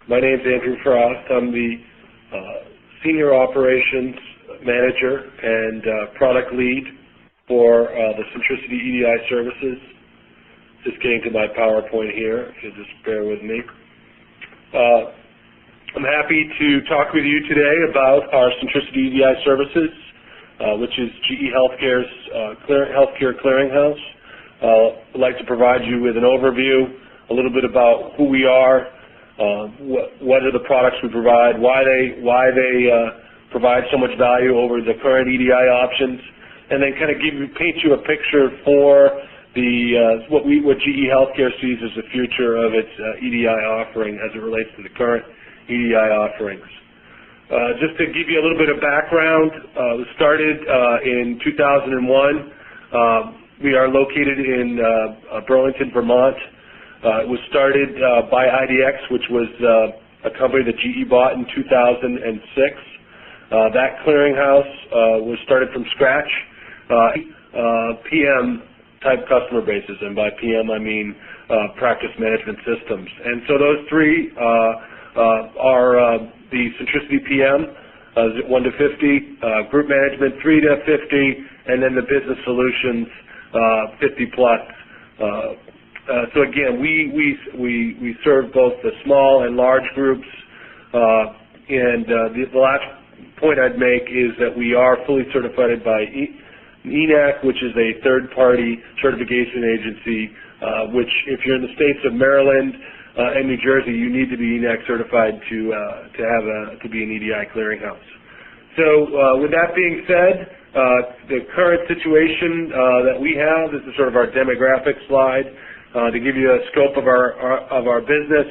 My name is Andrew Frost. I'm the Senior Operations Manager and Product Lead for the Centricity EDI Services. Just getting to my PowerPoint here, if you'll just bear with me. I'm happy to talk with you today about our Centricity EDI Services, which is GE Healthcare's healthcare clearinghouse. I'd like to provide you with an overview, a little bit about who we are, what are the products we provide, why they provide so much value over the current EDI options, and then kind of paint you a picture for the what GE Healthcare sees as the future of its EDI offering as it relates to the current EDI offerings. Just to give you a little bit of background, we started in 2001. We are located in Burlington, Vermont. It was started by IDX, which was a company that GE bought in 2006. That clearinghouse was started from scratch. PM-type customer bases, and by PM I mean practice management systems. And so those three are the Centricity PM, 1 to 50, Group Management 3 to 50, and then the Business Solutions 50 plus. So again, we serve both the small and large groups, and the last point I'd make is that we are fully certified by ENAC, which is a third-party certification agency, which if you're in the states of Maryland and New Jersey, you need to be ENAC certified to be an EDI clearinghouse. So with that being said, the current situation that we have, this is sort of our demographic slide to give you a scope of our business.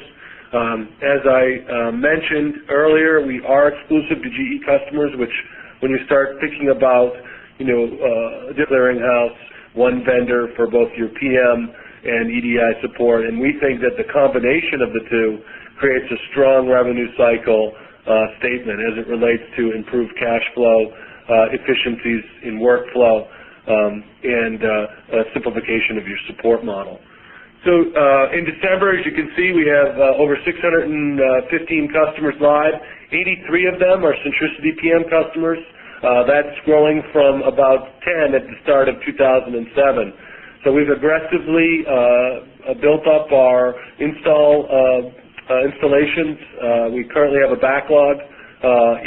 As I mentioned earlier, we are exclusive to GE customers, which when you start thinking about, a clearinghouse, one vendor for both your PM and EDI support, and we think that the combination of the two creates a strong revenue cycle statement as it relates to improved cash flow, efficiencies in workflow, and simplification of your support model. So in December, as you can see, we have over 615 customers live. 83 of them are Centricity PM customers. That's growing from about 10 at the start of 2007. So we've aggressively built up our installations. We currently have a backlog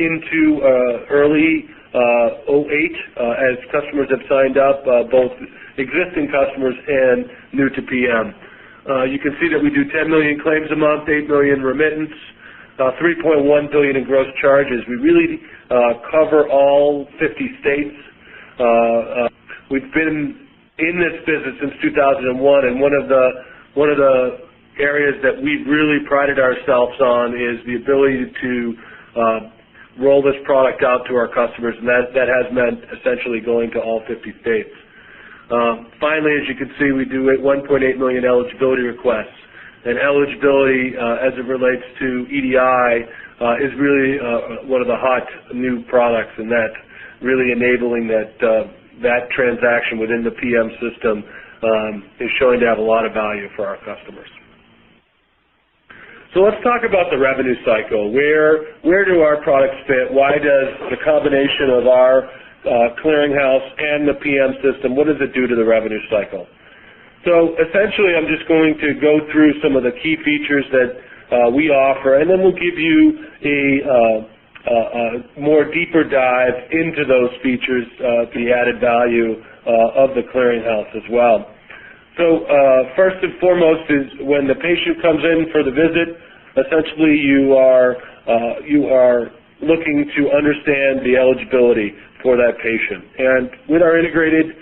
into early 08 as customers have signed up, both existing customers and new to PM. You can see that we do 10 million claims a month, 8 million remittance, 3.1 billion in gross charges. We really cover all 50 states. We've been in this business since 2001, and one of the areas that we've really prided ourselves on is the ability to roll this product out to our customers, and that has meant essentially going to all 50 states. Finally, as you can see, we do 1.8 million eligibility requests, and eligibility as it relates to EDI is really one of the hot new products, and that really enabling that transaction within the PM system is showing to have a lot of value for our customers. So let's talk about the revenue cycle. Where do our products fit? Why does the combination of our clearinghouse and the PM system, what does it do to the revenue cycle? So essentially I'm just going to go through some of the key features that we offer, and then we'll give you a more deeper dive into those features, the added value of the clearinghouse as well. So first and foremost is when the patient comes in for the visit, essentially you are looking to understand the eligibility for that patient. And with our integrated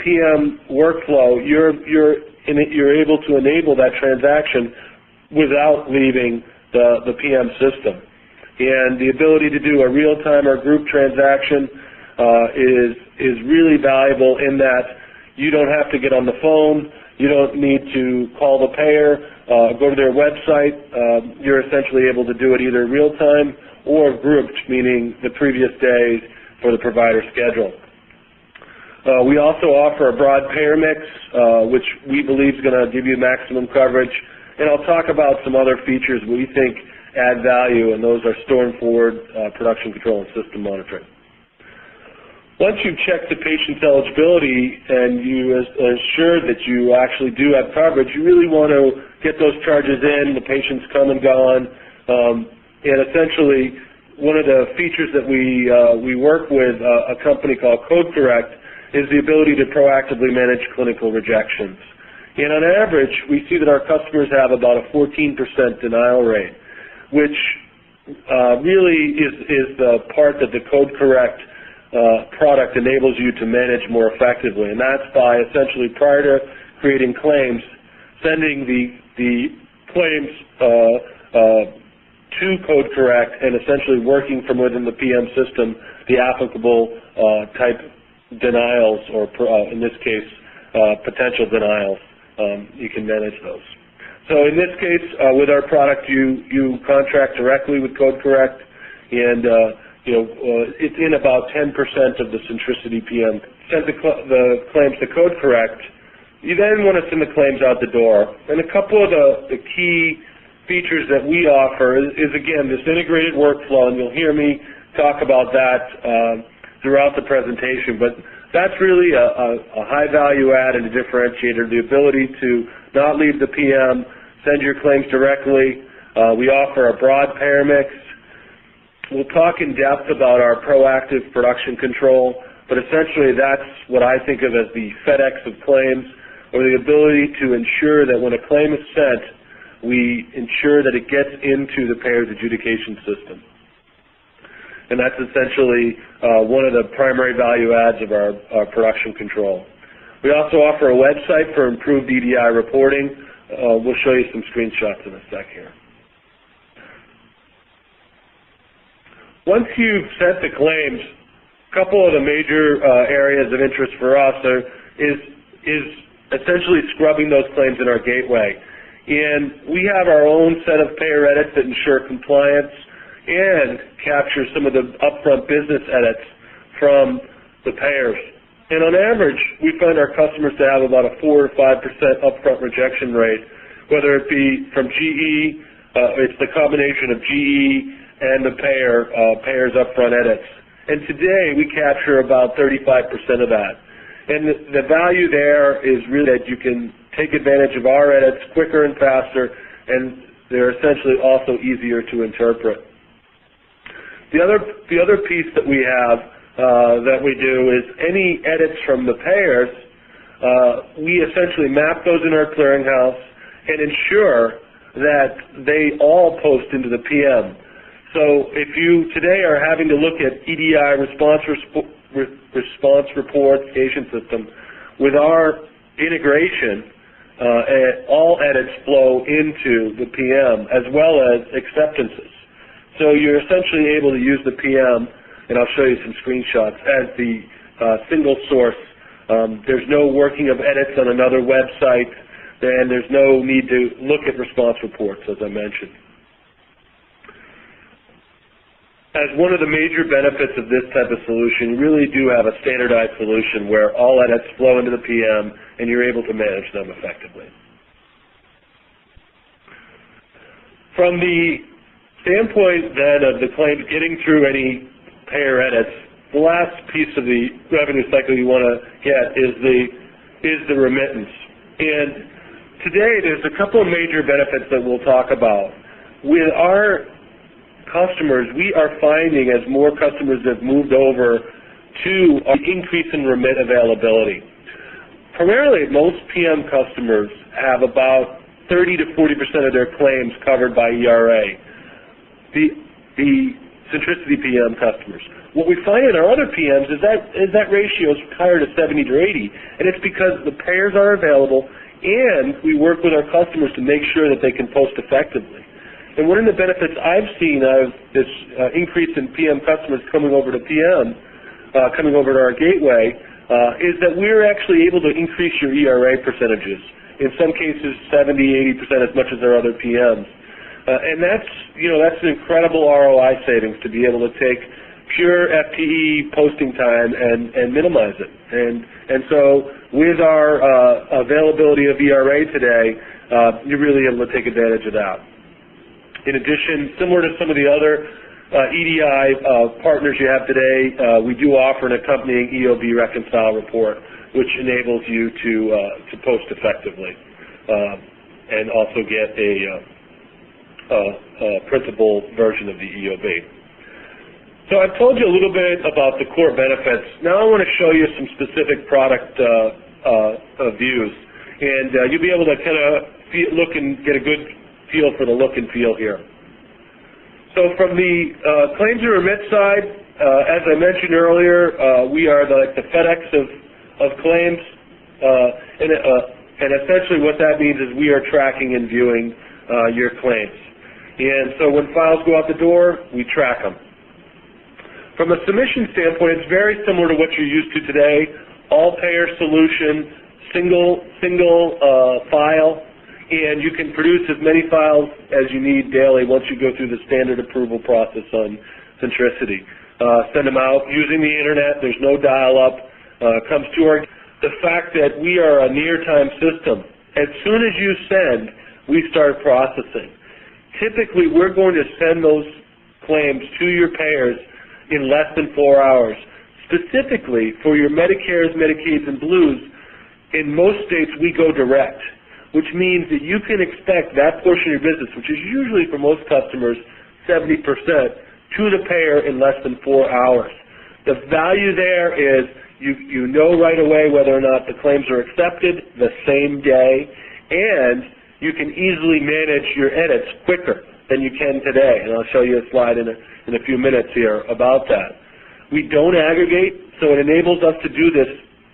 PM workflow, you're able to enable that transaction without leaving the PM system. And the ability to do a real-time or group transaction is really valuable in that you don't have to get on the phone, you don't need to call the payer, go to their website. You're essentially able to do it either real-time or grouped, meaning the previous days for the provider schedule. We also offer a broad payer mix, which we believe is going to give you maximum coverage. And I'll talk about some other features we think add value, and those are store and forward, production control, and system monitoring. Once you've checked the patient's eligibility and you assure that you actually do have coverage, you really want to get those charges in, the patient's come and gone, and essentially one of the features that we work with a company called Code Correct is the ability to proactively manage clinical rejections. And on average, we see that our customers have about a 14% denial rate, which really is the part that the Code Correct product enables you to manage more effectively. And that's by essentially, prior to creating claims, sending the claims to Code Correct and essentially working from within the PM system the applicable type denials, or in this case, potential denials. You can manage those. So in this case, with our product, you contract directly with Code Correct, and it's in about 10% of the Centricity PM. Send the claims to Code Correct. You then want to send the claims out the door. And a couple of the key features that we offer is again, this integrated workflow, and you'll hear me talk about that throughout the presentation, but that's really a high value add and a differentiator, the ability to not leave the PM, send your claims directly. We offer a broad payer mix. We'll talk in depth about our proactive production control, but essentially that's what I think of as the FedEx of claims, or the ability to ensure that when a claim is sent, we ensure that it gets into the payer's adjudication system. And that's essentially one of the primary value adds of our production control. We also offer a website for improved EDI reporting. We'll show you some screenshots in a sec here. Once you've sent the claims, a couple of the major areas of interest for us is essentially scrubbing those claims in our gateway. And we have our own set of payer edits that ensure compliance and capture some of the upfront business edits from the payers. And on average, we find our customers to have about a 4 to 5% upfront rejection rate, whether it be from GE, it's the combination of GE and the payer's upfront edits. And today, we capture about 35% of that. And the value there is really that you can take advantage of our edits quicker and faster, and they're essentially also easier to interpret. The other piece that we have that we do is any edits from the payers, we essentially map those in our clearinghouse and ensure that they all post into the PM. So if you today are having to look at EDI response report patient system, with our integration, all edits flow into the PM as well as acceptances. So you're essentially able to use the PM, and I'll show you some screenshots, as the single source. There's no working of edits on another website, and there's no need to look at response reports, as I mentioned. As one of the major benefits of this type of solution, you really do have a standardized solution where all edits flow into the PM and you're able to manage them effectively. From the standpoint then of the claims getting through any payer edits, the last piece of the revenue cycle you want to get is the remittance. And today there's a couple of major benefits that we'll talk about. With our customers, we are finding as more customers have moved over to an increase in remit availability. Primarily, most PM customers have about 30 to 40% of their claims covered by ERA. The Centricity PM customers. What we find in our other PMs is that ratio is higher to 70 to 80, and it's because the payers are available and we work with our customers to make sure that they can post effectively. And one of the benefits I've seen of this increase in PM customers coming over to PM, coming over to our gateway, is that we're actually able to increase your ERA percentages. In some cases, 70, 80%, as much as our other PMs. And that's an incredible ROI savings to be able to take pure FTE posting time and minimize it. And so with our availability of ERA today, you're really able to take advantage of that. In addition, similar to some of the other EDI partners you have today, we do offer an accompanying EOB reconcile report, which enables you to post effectively and also get a printable version of the EOB. So I've told you a little bit about the core benefits. Now I want to show you some specific product views, and you'll be able to kind of look and get a good feel for the look and feel here. So from the claims and remit side, as I mentioned earlier, we are like the FedEx of claims, and essentially what that means is we are tracking and viewing your claims. And so when files go out the door, we track them. From a submission standpoint, it's very similar to what you're used to today, all-payer solution, single file, and you can produce as many files as you need daily once you go through the standard approval process on Centricity. Send them out using the internet. There's no dial-up. Comes to our. The fact that we are a near-time system. As soon as you send, we start processing. Typically, we're going to send those claims to your payers in less than 4 hours. Specifically, for your Medicares, Medicaids, and Blues, in most states we go direct, which means that you can expect that portion of your business, which is usually for most customers 70%, to the payer in less than 4 hours. The value there is you know right away whether or not the claims are accepted the same day, and you can easily manage your edits quicker than you can today. And I'll show you a slide in a few minutes here about that. We don't aggregate, so it enables us to do this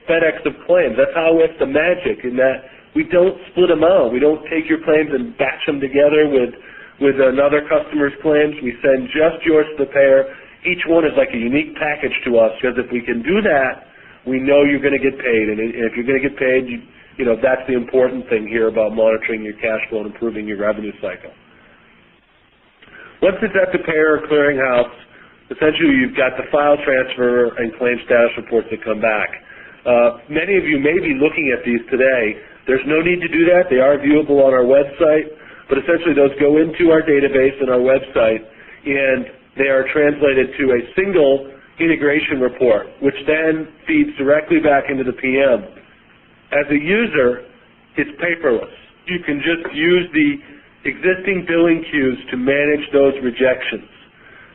FedEx of claims. That's how it's the magic, in that we don't split them out. We don't take your claims and batch them together with another customer's claims. We send just yours to the payer. Each one is like a unique package to us, because if we can do that, we know you're going to get paid. And if you're going to get paid, you know, that's the important thing here about monitoring your cash flow and improving your revenue cycle. Once it's at the payer or clearinghouse, essentially you've got the file transfer and claim status reports that come back. Many of you may be looking at these today. There's no need to do that. They are viewable on our website, but essentially those go into our database and our website, and they are translated to a single integration report, which then feeds directly back into the PM. As a user, it's paperless. You can just use the existing billing queues to manage those rejections.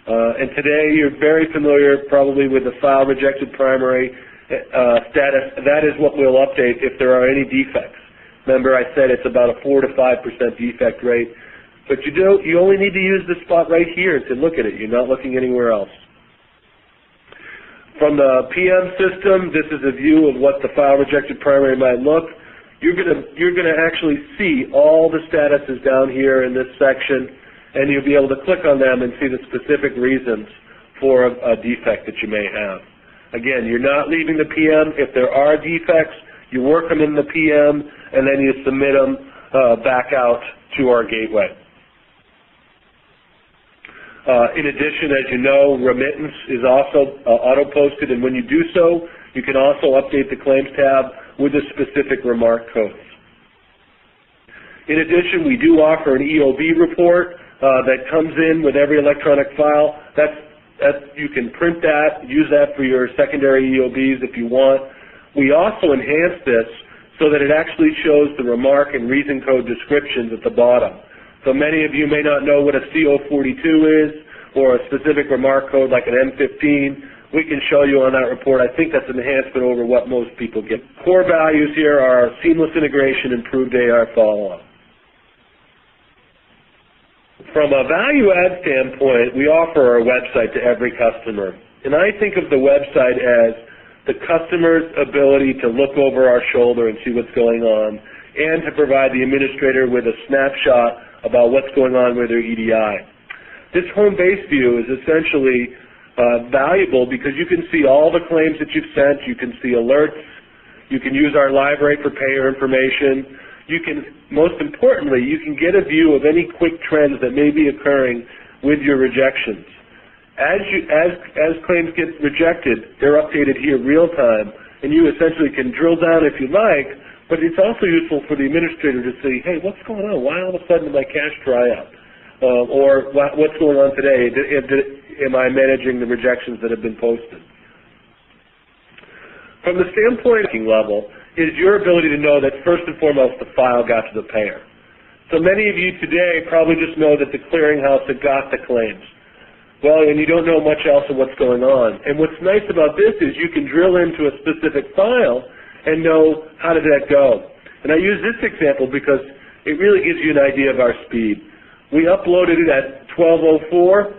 And today you're very familiar probably with the file rejected primary status. That is what we'll update if there are any defects. Remember, I said it's about a 4 to 5% defect rate, but you only need to use the spot right here to look at it. You're not looking anywhere else. From the PM system, this is a view of what the file rejected primary might look. You're going to actually see all the statuses down here in this section, and you'll be able to click on them and see the specific reasons for a defect that you may have. Again, you're not leaving the PM. If there are defects, you work them in the PM, and then you submit them back out to our gateway. In addition, as you know, remittance is also auto-posted, and when you do so, you can also update the claims tab with the specific remark codes. In addition, we do offer an EOB report that comes in with every electronic file. You can print that, use that for your secondary EOBs if you want. We also enhance this so that it actually shows the remark and reason code descriptions at the bottom. So many of you may not know what a CO42 is or a specific remark code like an M15. We can show you on that report. I think that's an enhancement over what most people get. Core values here are seamless integration, improved AR follow-up. From a value add standpoint, we offer our website to every customer. And I think of the website as the customer's ability to look over our shoulder and see what's going on, and to provide the administrator with a snapshot about what's going on with their EDI. This home base view is essentially valuable because you can see all the claims that you've sent, you can see alerts, you can use our library for payer information, you can, most importantly, you can get a view of any quick trends that may be occurring with your rejections. As claims get rejected, they're updated here real time, and you essentially can drill down if you like. But it's also useful for the administrator to see, hey, what's going on? Why all of a sudden did my cash dry up? or what's going on today? Am I managing the rejections that have been posted? From the standpoint level is your ability to know that first and foremost the file got to the payer. So many of you today probably just know that the clearinghouse had got the claims. Well, and you don't know much else of what's going on. And what's nice about this is you can drill into a specific file and know how did that go. And I use this example because it really gives you an idea of our speed. We uploaded it at 12:04.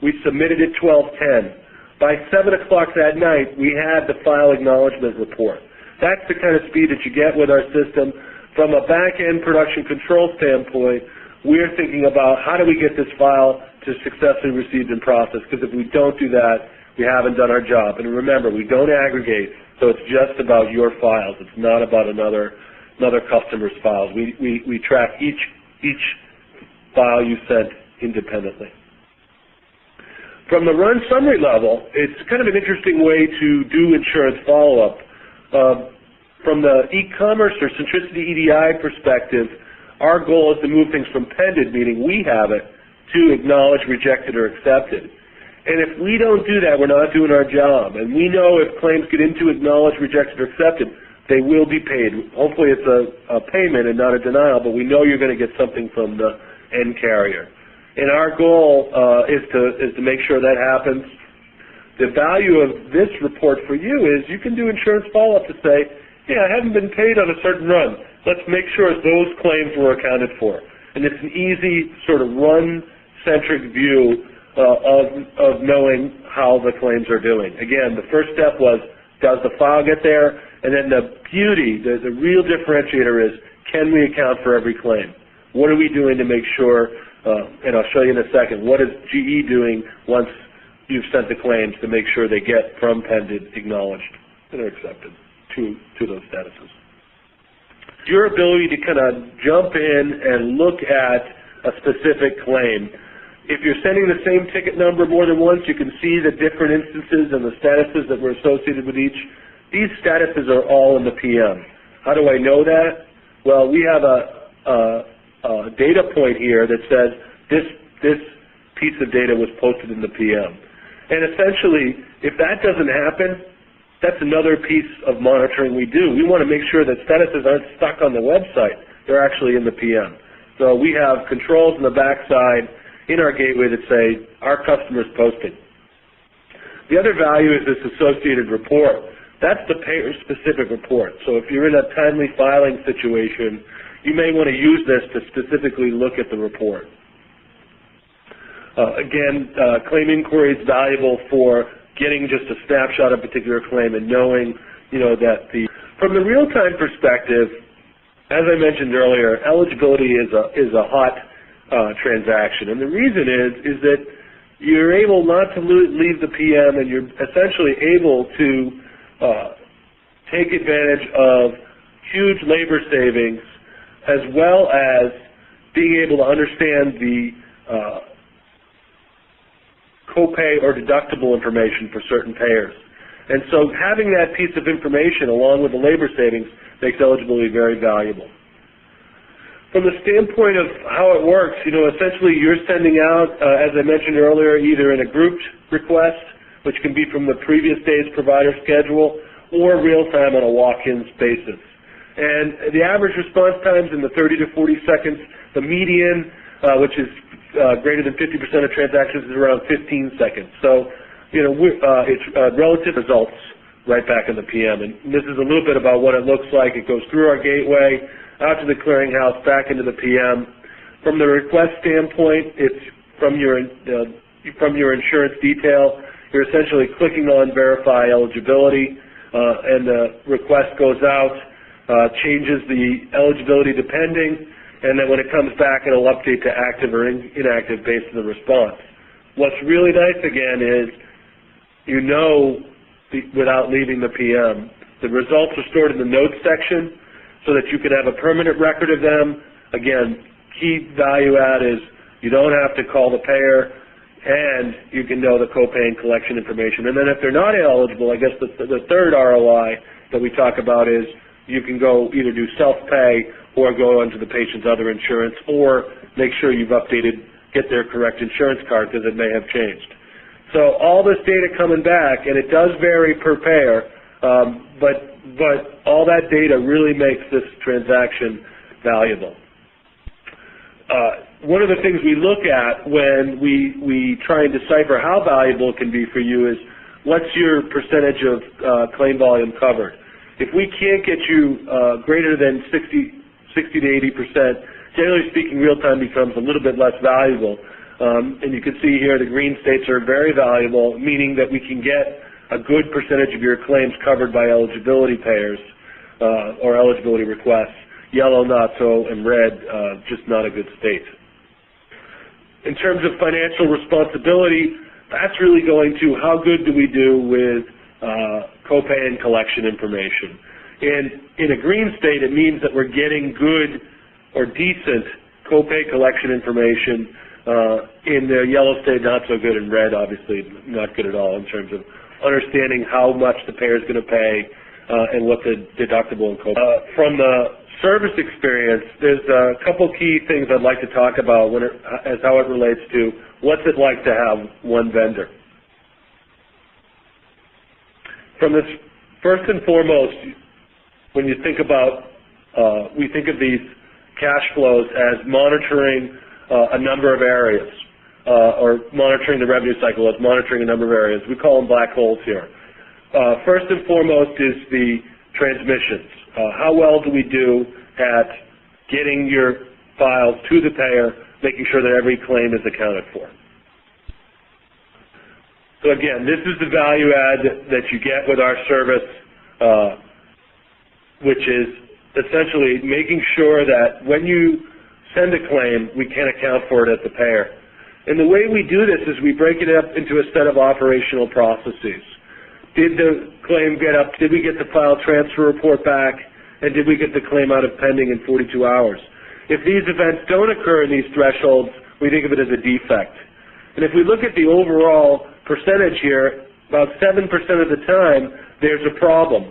We submitted it 12:10. By 7 o'clock that night, we had the file acknowledgement report. That's the kind of speed that you get with our system. From a back-end production control standpoint, we're thinking about how do we get this file to successfully received and processed, because if we don't do that, we haven't done our job. And remember, we don't aggregate, so it's just about your files. It's not about another customer's files. We track each file you sent independently. From the run summary level, it's kind of an interesting way to do insurance follow-up. From the e-commerce or Centricity EDI perspective, our goal is to move things from pended, meaning we have it, to acknowledged, rejected, or accepted. And if we don't do that, we're not doing our job. And we know if claims get into acknowledged, rejected, or accepted, they will be paid. Hopefully it's a payment and not a denial, but we know you're going to get something from the end carrier. And our goal is to make sure that happens. The value of this report for you is you can do insurance follow-up to say, yeah, I haven't been paid on a certain run. Let's make sure those claims were accounted for. And it's an easy sort of run-centric view of knowing how the claims are doing. Again, the first step was, does the file get there? And then the beauty, the real differentiator is, can we account for every claim? What are we doing to make sure, and I'll show you in a second, what is GE doing once you've sent the claims to make sure they get from pended, acknowledged, and are accepted to those statuses. Your ability to kind of jump in and look at a specific claim. If you're sending the same ticket number more than once, you can see the different instances and the statuses that were associated with each. These statuses are all in the PM. How do I know that? Well, we have a data point here that says this piece of data was posted in the PM. And essentially, if that doesn't happen, that's another piece of monitoring we do. We want to make sure that statuses aren't stuck on the website. They're actually in the PM. So we have controls on the backside in our gateway that say, our customer's posting. The other value is this associated report. That's the payer-specific report. So if you're in a timely filing situation, you may want to use this to specifically look at the report. Again, claim inquiry is valuable for getting just a snapshot of a particular claim and knowing, that from the real-time perspective, as I mentioned earlier, eligibility is a hot transaction, and the reason is that you're able not to leave the PM, and you're essentially able to take advantage of huge labor savings, as well as being able to understand the copay or deductible information for certain payers. And so having that piece of information along with the labor savings makes eligibility very valuable. From the standpoint of how it works, essentially you're sending out, as I mentioned earlier, either in a grouped request, which can be from the previous day's provider schedule, or real-time on a walk-in basis. And the average response times in the 30 to 40 seconds, the median, which is greater than 50% of transactions, is around 15 seconds. So, it's relative results right back in the PM. And this is a little bit about what it looks like. It goes through our gateway, out to the clearinghouse, back into the PM. From the request standpoint, it's from your insurance detail. You're essentially clicking on verify eligibility, and the request goes out, changes the eligibility to pending, and then when it comes back, it'll update to active or inactive based on the response. What's really nice, again, is without leaving the PM, the results are stored in the notes section so that you can have a permanent record of them. Again, key value add is you don't have to call the payer, and you can know the copay and collection information. And then if they're not eligible, I guess the third ROI that we talk about is you can go either do self-pay or go onto the patient's other insurance, or make sure you've updated get their correct insurance card because it may have changed. So all this data coming back, and it does vary per payer, but all that data really makes this transaction valuable. One of the things we look at when we try and decipher how valuable it can be for you is what's your percentage of claim volume covered. If we can't get you greater than 60 to 80%, generally speaking, real-time becomes a little bit less valuable. And you can see here the green states are very valuable, meaning that we can get a good percentage of your claims covered by eligibility payers or eligibility requests. Yellow, not so, and red, just not a good state. In terms of financial responsibility, that's really going to how good do we do with copay and collection information. And in a green state, it means that we're getting good or decent copay collection information. In the yellow state, not so good. In red, obviously, not good at all in terms of understanding how much the payer is going to pay and what the deductible and copay. From the service experience, there's a couple key things I'd like to talk about as how it relates to what's it like to have one vendor. From this, first and foremost, when you think about, we think of these cash flows as monitoring a number of areas, or monitoring the revenue cycle as monitoring a number of areas. We call them black holes here. First and foremost is the transmissions. How well do we do at getting your files to the payer, making sure that every claim is accounted for? So again, this is the value add that you get with our service, which is essentially making sure that when you send a claim, we can account for it at the payer. And the way we do this is we break it up into a set of operational processes. Did the claim get up? Did we get the file transfer report back? And did we get the claim out of pending in 42 hours? If these events don't occur in these thresholds, we think of it as a defect. And if we look at the overall percentage here, about 7% of the time, there's a problem.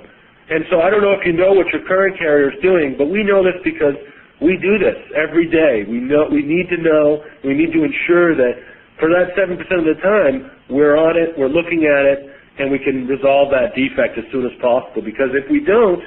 And so I don't know if you know what your current carrier is doing, but we know this because we do this every day. We need to know, we need to ensure that for that 7% of the time, we're on it, we're looking at it, and we can resolve that defect as soon as possible. Because if we don't,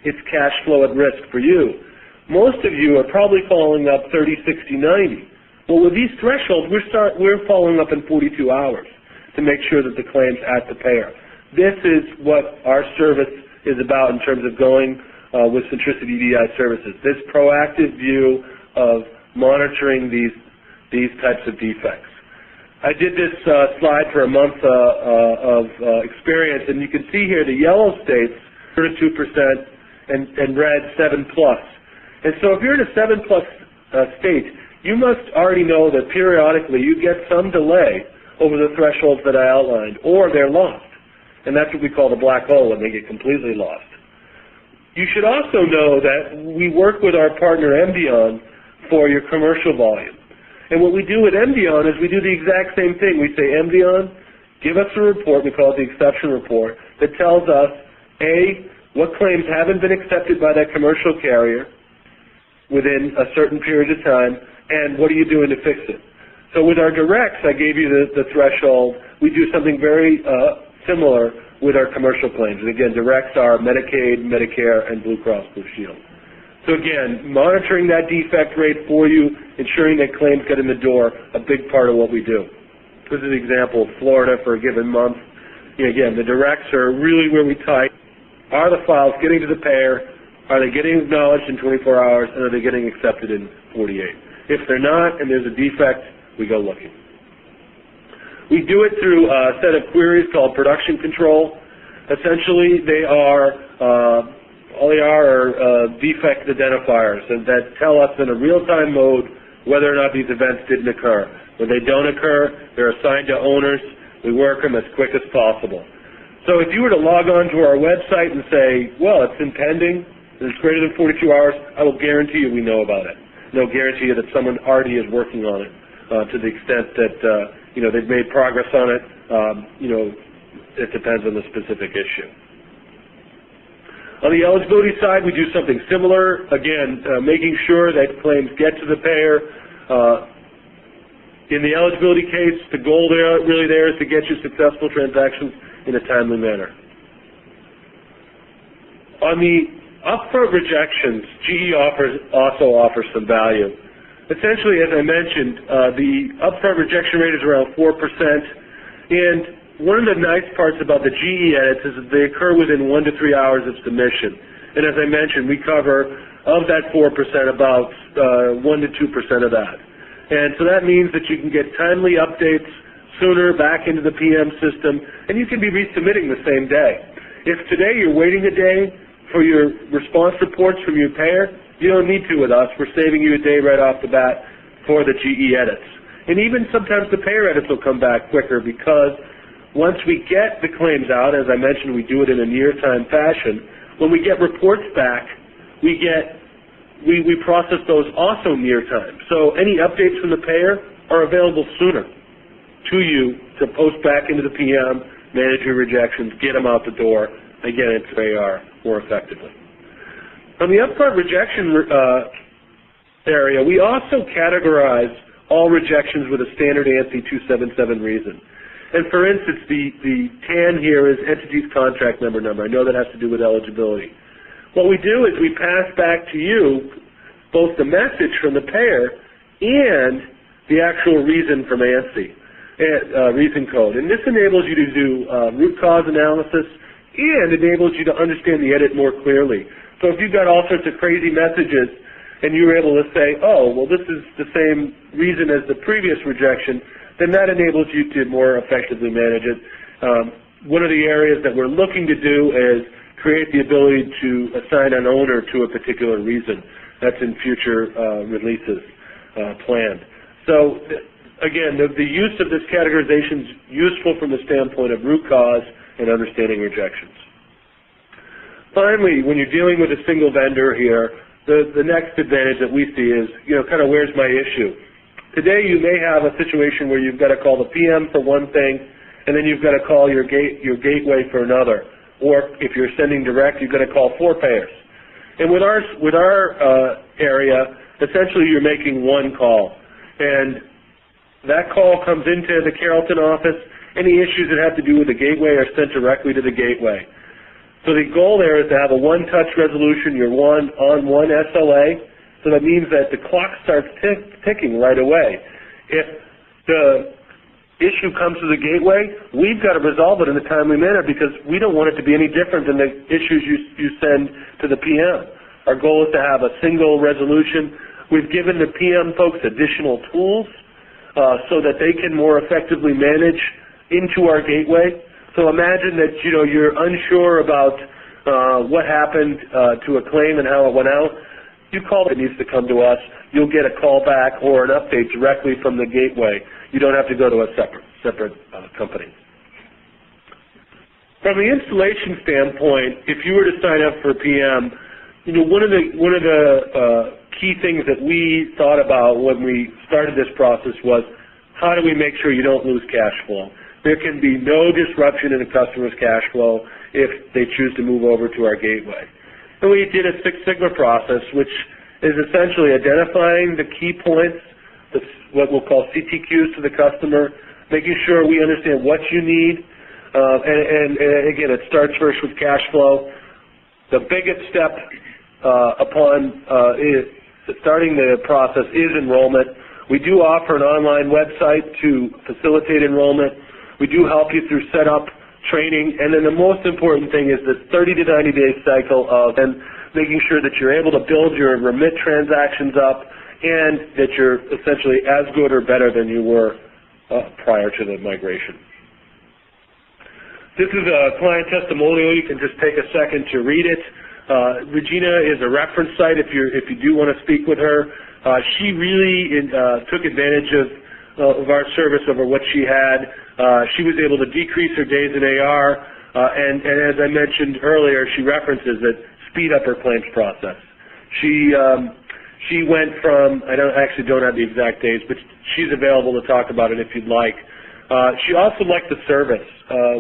it's cash flow at risk for you. Most of you are probably following up 30, 60, 90. Well, with these thresholds, we're following up in 42 hours to make sure that the claim's at the payer. This is what our service is about in terms of going with Centricity EDI services. This proactive view of monitoring these types of defects. I did this slide for a month of experience, and you can see here the yellow states, 32%, and red, 7+. And so if you're in a 7+ state, you must already know that periodically you get some delay over the thresholds that I outlined, or they're lost. And that's what we call the black hole, when they get completely lost. You should also know that we work with our partner Embion for your commercial volume. And what we do with Embion is we do the exact same thing. We say, Embion, give us a report, we call it the exception report, that tells us, A, what claims haven't been accepted by that commercial carrier within a certain period of time, and what are you doing to fix it? So with our directs, I gave you the threshold. We do something very similar with our commercial claims. And again, directs are Medicaid, Medicare, and Blue Cross Blue Shield. So again, monitoring that defect rate for you, ensuring that claims get in the door, a big part of what we do. This is an example of Florida for a given month. Again, the directs are really where we tie. Are the files getting to the payer? Are they getting acknowledged in 24 hours? And are they getting accepted in 48? If they're not, and there's a defect, we go looking. We do it through a set of queries called production control. Essentially, all they are defect identifiers that tell us in a real-time mode whether or not these events didn't occur. When they don't occur, they're assigned to owners. We work them as quick as possible. So if you were to log on to our website and say, well, it's in pending, and it's greater than 42 hours, I will guarantee you we know about it. And I'll guarantee you that someone already is working on it to the extent that they've made progress on it. It depends on the specific issue. On the eligibility side, we do something similar. Again, making sure that claims get to the payer. In the eligibility case, the goal really there is to get you successful transactions in a timely manner. On the upfront rejections, GE also offers some value. Essentially, as I mentioned, the upfront rejection rate is around 4%, and one of the nice parts about the GE edits is that they occur within 1 to 3 hours of submission. And as I mentioned, we cover, of that 4%, about 1 to 2% of that. And so that means that you can get timely updates sooner back into the PM system, and you can be resubmitting the same day. If today you're waiting a day for your response reports from your payer, you don't need to with us. We're saving you a day right off the bat for the GE edits. And even sometimes the payer edits will come back quicker because once we get the claims out, as I mentioned, we do it in a near-time fashion. When we get reports back, we process those also near time. So any updates from the payer are available sooner to you to post back into the PM, manage your rejections, get them out the door, again, into AR more effectively. On the upfront rejection area, we also categorize all rejections with a standard ANSI 277 reason. And for instance, the TAN here is entity's contract number. I know that has to do with eligibility. What we do is we pass back to you both the message from the payer and the actual reason from ANSI, reason code. And this enables you to do root cause analysis and enables you to understand the edit more clearly. So if you've got all sorts of crazy messages and you're able to say, oh, well, this is the same reason as the previous rejection, then that enables you to more effectively manage it. One of the areas that we're looking to do is create the ability to assign an owner to a particular reason. That's in future releases planned. So again, the use of this categorization is useful from the standpoint of root cause and understanding rejections. Finally, when you're dealing with a single vendor here, the next advantage that we see is, kind of where's my issue? Today you may have a situation where you've got to call the PM for one thing, and then you've got to call your gateway for another. Or if you're sending direct, you've got to call 4 payers. And with our area, essentially you're making one call. And that call comes into the Carrollton office. Any issues that have to do with the gateway are sent directly to the gateway. So the goal there is to have a one-touch resolution, your on-one SLA. So that means that the clock starts ticking right away. If the issue comes to the gateway, we've got to resolve it in a timely manner because we don't want it to be any different than the issues you send to the PM. Our goal is to have a single resolution. We've given the PM folks additional tools so that they can more effectively manage into our gateway. So imagine that you're unsure about what happened to a claim and how it went out. You call it needs to come to us. You'll get a call back or an update directly from the gateway. You don't have to go to a separate company. From the installation standpoint, if you were to sign up for PM, one of the key things that we thought about when we started this process was how do we make sure you don't lose cash flow? There can be no disruption in a customer's cash flow if they choose to move over to our gateway. And we did a Six Sigma process, which is essentially identifying the key points, what we'll call CTQs to the customer, making sure we understand what you need, and again, it starts first with cash flow. The biggest step upon starting the process is enrollment. We do offer an online website to facilitate enrollment. We do help you through setup, training, and then the most important thing is the 30 to 90 day cycle of making sure that you're able to build your remit transactions up and that you're essentially as good or better than you were prior to the migration. This is a client testimonial. You can just take a second to read it. Regina is a reference site if you do want to speak with her. She really took advantage of our service over what she had. She was able to decrease her days in AR, and as I mentioned earlier, she references that speed up her claims process. She went from, I don't have the exact days, but she's available to talk about it if you'd like. She also liked the service,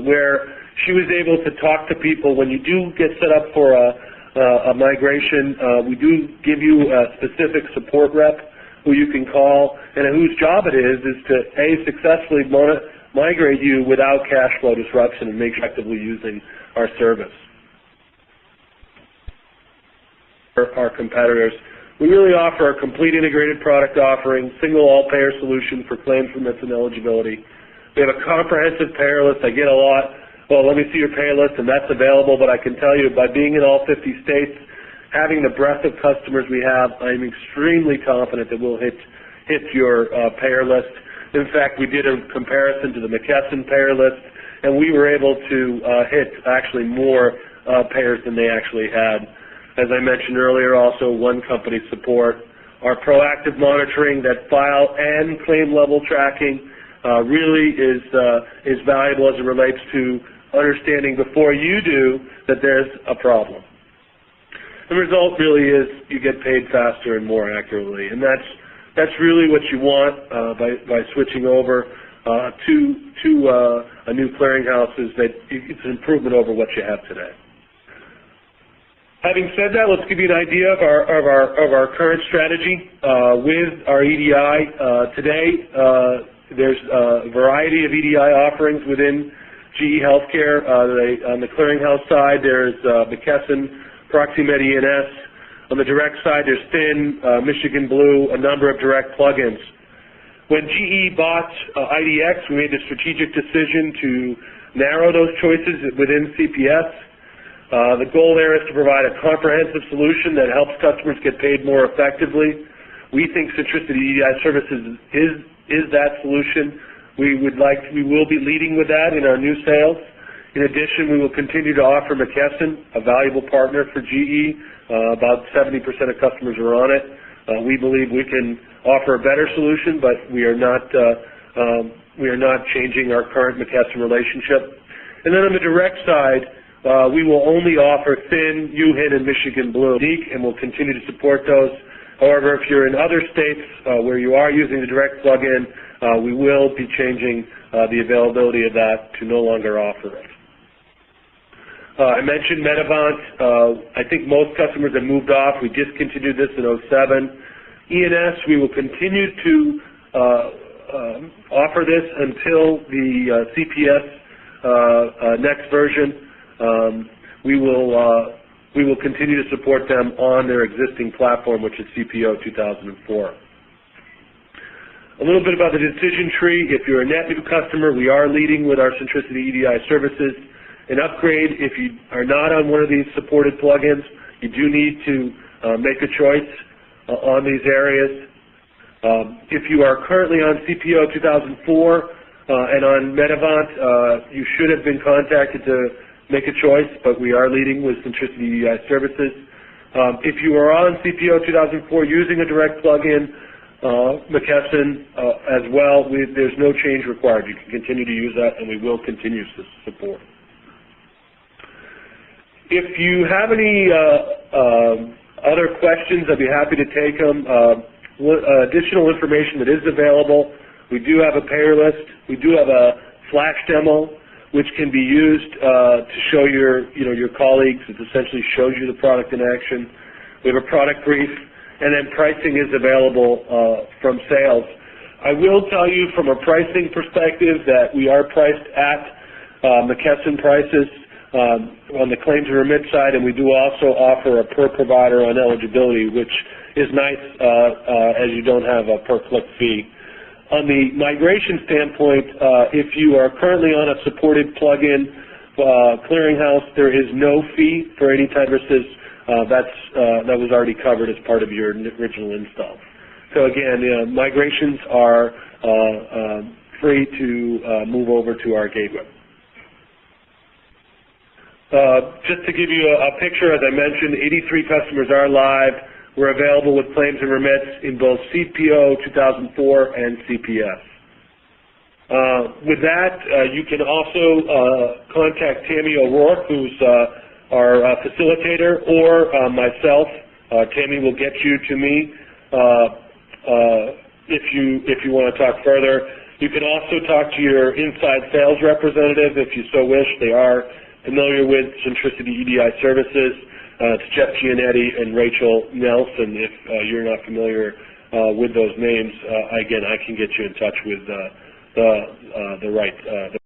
where she was able to talk to people when you do get set up for a migration. We do give you a specific support rep who you can call and whose job it is to, A, successfully migrate you without cash flow disruption and make sure you're actively using our service. Our competitors, we really offer a complete integrated product offering, single all-payer solution for claims, remits, and eligibility. We have a comprehensive payer list. I get a lot, well, let me see your payer list, and that's available, but I can tell you by being in all 50 states, having the breadth of customers we have, I'm extremely confident that we'll hit your payer list. In fact, we did a comparison to the McKesson payer list, and we were able to hit actually more payers than they actually had. As I mentioned earlier, also one company support. Our proactive monitoring, that file and claim level tracking really is valuable as it relates to understanding before you do that there's a problem. The result really is you get paid faster and more accurately, and that's really what you want by switching over to a new clearinghouse, is that it's an improvement over what you have today. Having said that, let's give you an idea of our current strategy with our EDI. Today, there's a variety of EDI offerings within GE Healthcare. On the clearinghouse side, there's McKesson, Proxymed ENS. On the direct side, there's Thin, Michigan Blue, a number of direct plugins. When GE bought IDX, we made the strategic decision to narrow those choices within CPS. The goal there is to provide a comprehensive solution that helps customers get paid more effectively. We think Centricity EDI Services is that solution. We will be leading with that in our new sales. In addition, we will continue to offer McKesson, a valuable partner for GE. About 70% of customers are on it. We believe we can offer a better solution, but we are not changing our current McKesson relationship. And then on the direct side, we will only offer Thin, UHIN, and Michigan Blue, and we'll continue to support those. However, if you're in other states where you are using the direct plug-in, we will be changing the availability of that to no longer offer it. I mentioned Medavant. I think most customers have moved off. We discontinued this in 2007. ENS, we will continue to offer this until the CPS next version. We will continue to support them on their existing platform, which is CPO 2004. A little bit about the decision tree. If you're a net new customer, we are leading with our Centricity EDI services. An upgrade, if you are not on one of these supported plugins, you do need to make a choice on these areas. If you are currently on CPO 2004 and on Medavant, you should have been contacted to make a choice, but we are leading with Centricity EDI services. If you are on CPO 2004 using a direct plug-in, McKesson as well, there's no change required. You can continue to use that, and we will continue to support. If you have any other questions, I'd be happy to take them. Additional information that is available, we do have a payer list. We do have a flash demo, which can be used to show your colleagues. It essentially shows you the product in action. We have a product brief, and then pricing is available from sales. I will tell you from a pricing perspective that we are priced at McKesson prices on the claims and remit side, and we do also offer a per provider on eligibility, which is nice as you don't have a per click fee. On the migration standpoint, if you are currently on a supported plug-in clearinghouse, there is no fee for any type of service. That was already covered as part of your original install. So again, migrations are free to move over to our gateway. Just to give you a picture, as I mentioned, 83 customers are live. We're available with claims and remits in both CPO 2004 and CPS. With that, you can also contact Tammy O'Rourke, who's our facilitator, or myself. Tammy will get you to me if you want to talk further. You can also talk to your inside sales representative if you so wish. They are familiar with Centricity EDI services. It's Jeff Gianetti and Rachel Nelson if you're not familiar with those names, again, I can get you in touch with the right